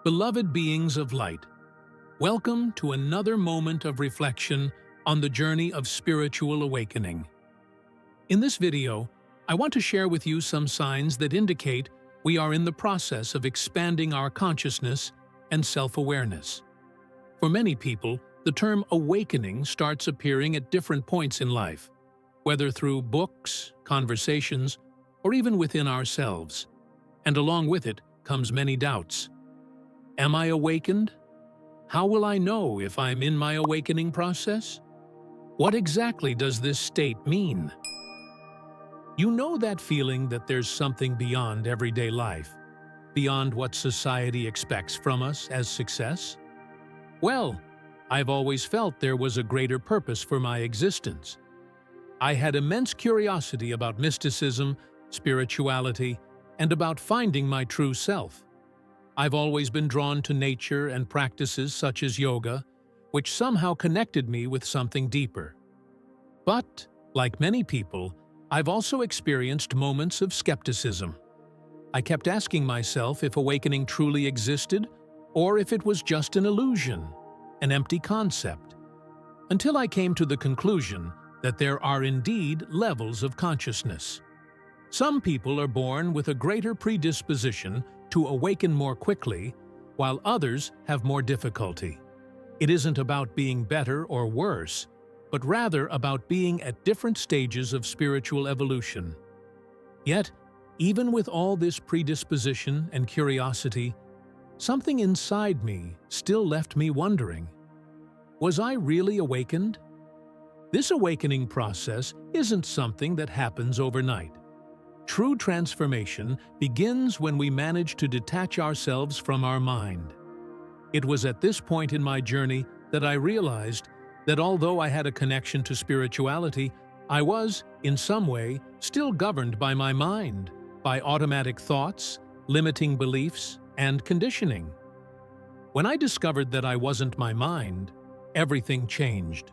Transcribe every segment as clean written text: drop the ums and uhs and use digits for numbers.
Beloved beings of light, welcome to another moment of reflection on the journey of spiritual awakening. In this video, I want to share with you some signs that indicate we are in the process of expanding our consciousness and self-awareness. For many people, the term awakening starts appearing at different points in life, whether through books, conversations, or even within ourselves. And along with it comes many doubts. Am I awakened? How will I know if I'm in my awakening process? What exactly does this state mean? You know that feeling that there's something beyond everyday life, beyond what society expects from us as success? Well, I've always felt there was a greater purpose for my existence. I had immense curiosity about mysticism, spirituality, and about finding my true self. I've always been drawn to nature and practices such as yoga, which somehow connected me with something deeper. But, like many people, I've also experienced moments of skepticism. I kept asking myself if awakening truly existed, or if it was just an illusion, an empty concept, until I came to the conclusion that there are indeed levels of consciousness. Some people are born with a greater predisposition to awaken more quickly, while others have more difficulty. It isn't about being better or worse, but rather about being at different stages of spiritual evolution. Yet, even with all this predisposition and curiosity, something inside me still left me wondering, was I really awakened? This awakening process isn't something that happens overnight. True transformation begins when we manage to detach ourselves from our mind. It was at this point in my journey that I realized that although I had a connection to spirituality, I was, in some way, still governed by my mind, by automatic thoughts, limiting beliefs, and conditioning. When I discovered that I wasn't my mind, everything changed.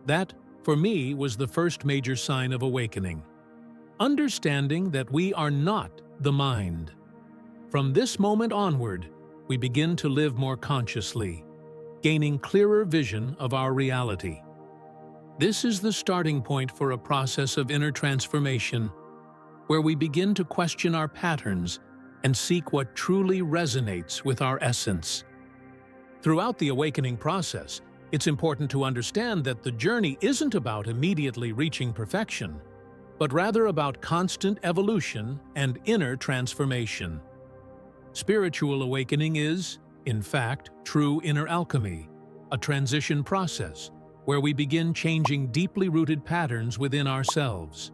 That, for me, was the first major sign of awakening. Understanding that we are not the mind. From this moment onward, we begin to live more consciously, gaining clearer vision of our reality. This is the starting point for a process of inner transformation, where we begin to question our patterns and seek what truly resonates with our essence. Throughout the awakening process, it's important to understand that the journey isn't about immediately reaching perfection, but rather about constant evolution and inner transformation. Spiritual awakening is, in fact, true inner alchemy, a transition process where we begin changing deeply rooted patterns within ourselves.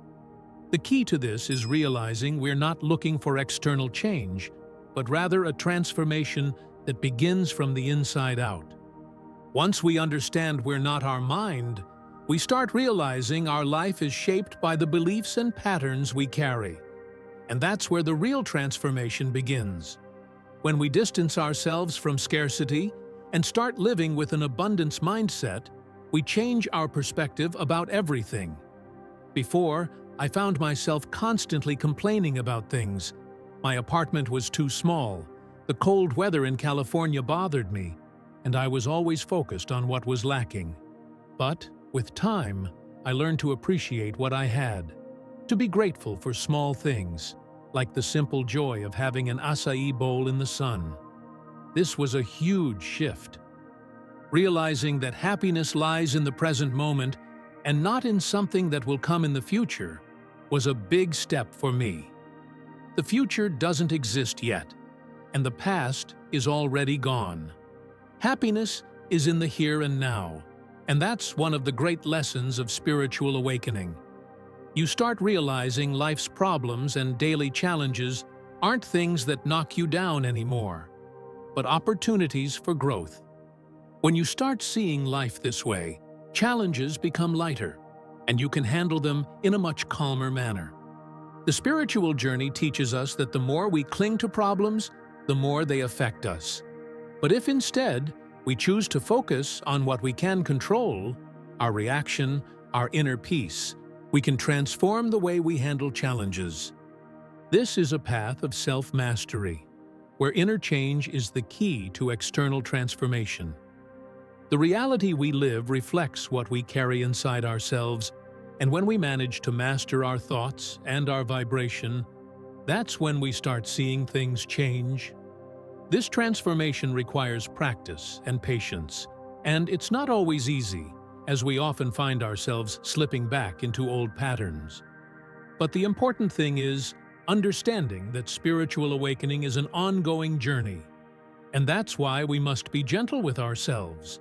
The key to this is realizing we're not looking for external change, but rather a transformation that begins from the inside out. Once we understand we're not our mind, we start realizing our life is shaped by the beliefs and patterns we carry. And that's where the real transformation begins. When we distance ourselves from scarcity and start living with an abundance mindset, we change our perspective about everything. Before, I found myself constantly complaining about things. My apartment was too small, the cold weather in California bothered me, and I was always focused on what was lacking. But, with time, I learned to appreciate what I had, to be grateful for small things, like the simple joy of having an acai bowl in the sun. This was a huge shift. Realizing that happiness lies in the present moment and not in something that will come in the future was a big step for me. The future doesn't exist yet, and the past is already gone. Happiness is in the here and now. And that's one of the great lessons of spiritual awakening. You start realizing life's problems and daily challenges aren't things that knock you down anymore, but opportunities for growth. When you start seeing life this way, challenges become lighter, and you can handle them in a much calmer manner. The spiritual journey teaches us that the more we cling to problems, the more they affect us. But if instead, we choose to focus on what we can control, our reaction, our inner peace, we can transform the way we handle challenges. This is a path of self-mastery. where inner change is the key to external transformation. The reality we live reflects what we carry inside ourselves, and when we manage to master our thoughts and our vibration, that's when we start seeing things change. This transformation requires practice and patience, and it's not always easy, as we often find ourselves slipping back into old patterns. But the important thing is understanding that spiritual awakening is an ongoing journey, and that's why we must be gentle with ourselves.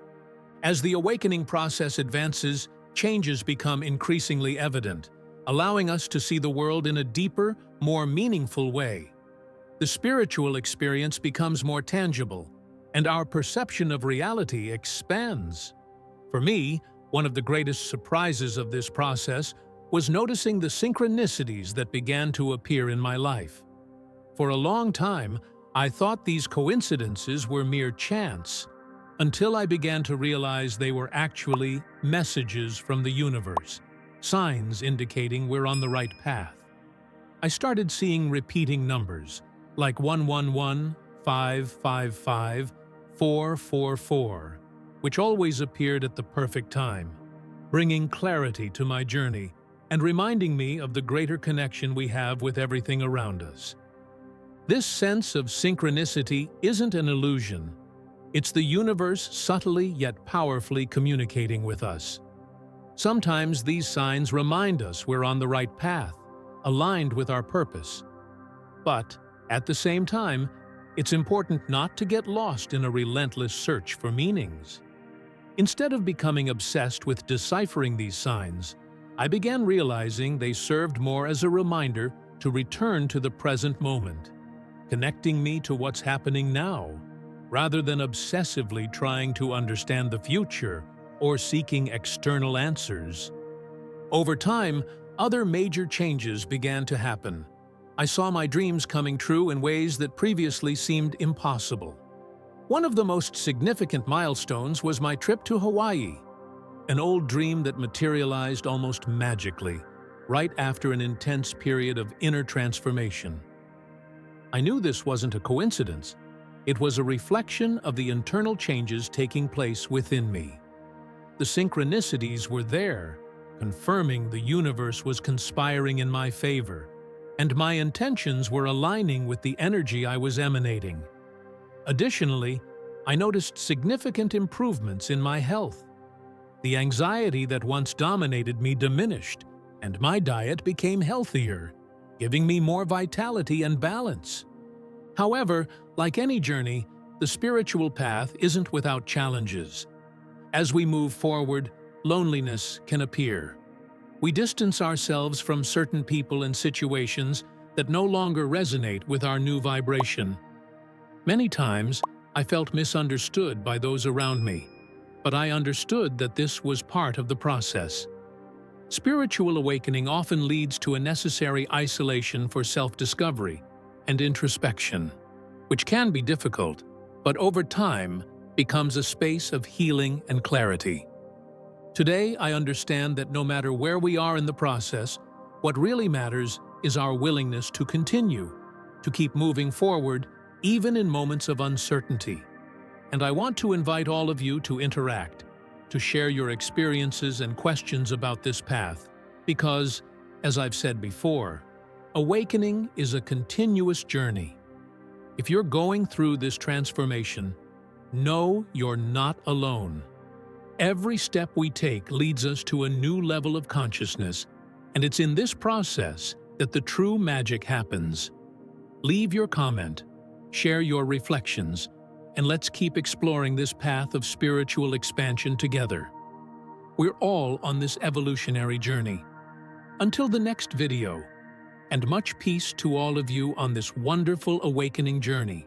As the awakening process advances, changes become increasingly evident, allowing us to see the world in a deeper, more meaningful way. The spiritual experience becomes more tangible, and our perception of reality expands. For me, one of the greatest surprises of this process was noticing the synchronicities that began to appear in my life. For a long time, I thought these coincidences were mere chance, until I began to realize they were actually messages from the universe, signs indicating we're on the right path. I started seeing repeating numbers, like 111, 555, 444, which always appeared at the perfect time, bringing clarity to my journey and reminding me of the greater connection we have with everything around us. This sense of synchronicity isn't an illusion. It's the universe subtly yet powerfully communicating with us. Sometimes these signs remind us we're on the right path, aligned with our purpose. But, at the same time, it's important not to get lost in a relentless search for meanings. Instead of becoming obsessed with deciphering these signs, I began realizing they served more as a reminder to return to the present moment, connecting me to what's happening now, rather than obsessively trying to understand the future or seeking external answers. Over time, other major changes began to happen. I saw my dreams coming true in ways that previously seemed impossible. One of the most significant milestones was my trip to Hawaii, an old dream that materialized almost magically, right after an intense period of inner transformation. I knew this wasn't a coincidence. It was a reflection of the internal changes taking place within me. The synchronicities were there, confirming the universe was conspiring in my favor, and my intentions were aligning with the energy I was emanating. Additionally, I noticed significant improvements in my health. The anxiety that once dominated me diminished, and my diet became healthier, giving me more vitality and balance. However, like any journey, the spiritual path isn't without challenges. As we move forward, loneliness can appear. We distance ourselves from certain people and situations that no longer resonate with our new vibration. Many times, I felt misunderstood by those around me, but I understood that this was part of the process. Spiritual awakening often leads to a necessary isolation for self-discovery and introspection, which can be difficult, but over time becomes a space of healing and clarity. Today, I understand that no matter where we are in the process, what really matters is our willingness to continue, to keep moving forward, even in moments of uncertainty. And I want to invite all of you to interact, to share your experiences and questions about this path, because, as I've said before, awakening is a continuous journey. If you're going through this transformation, know you're not alone. Every step we take leads us to a new level of consciousness, and it's in this process that the true magic happens. Leave your comment, share your reflections, and let's keep exploring this path of spiritual expansion together. We're all on this evolutionary journey. Until the next video, and much peace to all of you on this wonderful awakening journey.